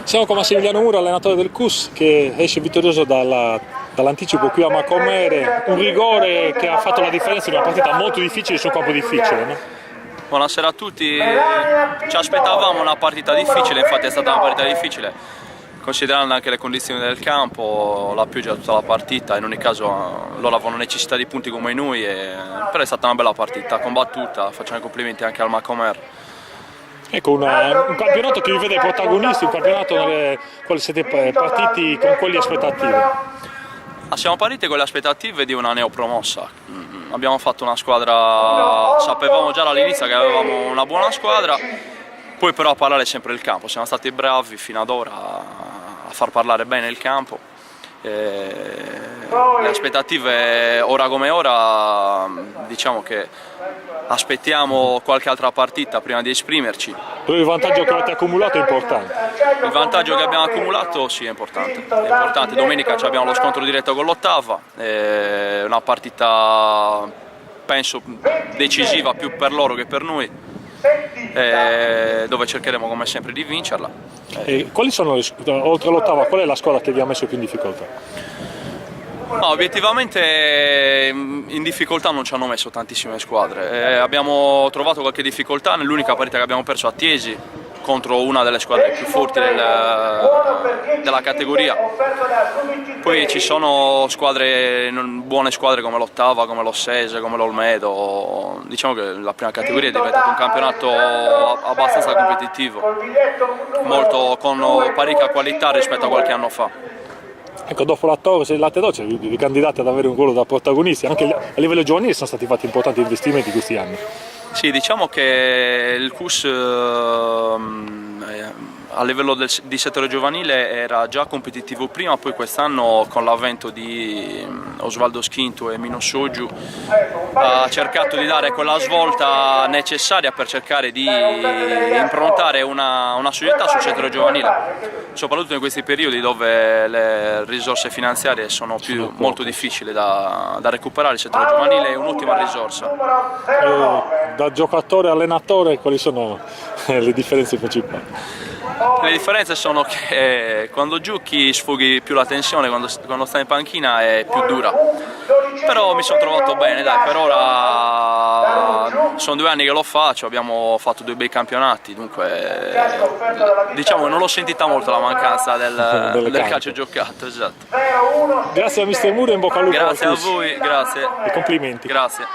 Siamo con Massimiliano Muro, allenatore del CUS, che esce vittorioso dall'anticipo qui a Macomere, un rigore che ha fatto la differenza in una partita molto difficile su un campo difficile, no? Buonasera a tutti, ci aspettavamo una partita difficile, infatti è stata una partita difficile, considerando anche le condizioni del campo, la pioggia tutta la partita, in ogni caso loro avevano necessità di punti come noi, però è stata una bella partita, combattuta, facciamo i complimenti anche al Macomere. Ecco, un campionato che vi vede protagonisti, un campionato nel quale siete partiti con quelle aspettative. Siamo partiti con le aspettative di una neopromossa. Abbiamo fatto una squadra, sapevamo già dall'inizio che avevamo una buona squadra, poi però a parlare sempre il campo, siamo stati bravi fino ad ora a far parlare bene il campo. Le aspettative ora come ora, diciamo che aspettiamo qualche altra partita prima di esprimerci. Però il vantaggio che avete accumulato è importante. Il vantaggio che abbiamo accumulato sì, è importante. È importante. Domenica abbiamo lo scontro diretto con l'Ottava, una partita penso decisiva più per loro che per noi, dove cercheremo come sempre di vincerla. E quali sono, oltre all'Ottava, qual è la squadra che vi ha messo più in difficoltà? No, obiettivamente in difficoltà non ci hanno messo tantissime squadre, abbiamo trovato qualche difficoltà nell'unica partita che abbiamo perso a Tiesi contro una delle squadre più forti della categoria. Poi ci sono buone squadre come l'Ottava, come l'Ossese, come l'Olmedo. Diciamo che la prima categoria è diventato un campionato abbastanza competitivo, con parecchia qualità rispetto a qualche anno fa. Ecco, dopo la Torres e la Tedoce vi candidate ad avere un ruolo da protagonisti, anche a livello giovanile sono stati fatti importanti investimenti questi anni. Sì, diciamo che il CUS a livello di settore giovanile era già competitivo prima, poi quest'anno con l'avvento di Osvaldo Schinto e Mino Soggiu ha cercato di dare quella svolta necessaria per cercare di improntare una società sul settore giovanile, soprattutto in questi periodi dove le risorse finanziarie sono molto difficili da recuperare. Il settore giovanile è un'ottima risorsa. Da giocatore allenatore quali sono le differenze principali? Le differenze sono che quando giochi sfoghi più la tensione, quando stai in panchina è più dura. Però mi sono trovato bene, dai, per ora sono 2 anni che lo faccio, abbiamo fatto 2 bei campionati, dunque diciamo che non l'ho sentita molto la mancanza del calcio giocato, esatto. Grazie a mister Muro e in bocca al lupo. Grazie a voi, grazie. E complimenti. Grazie.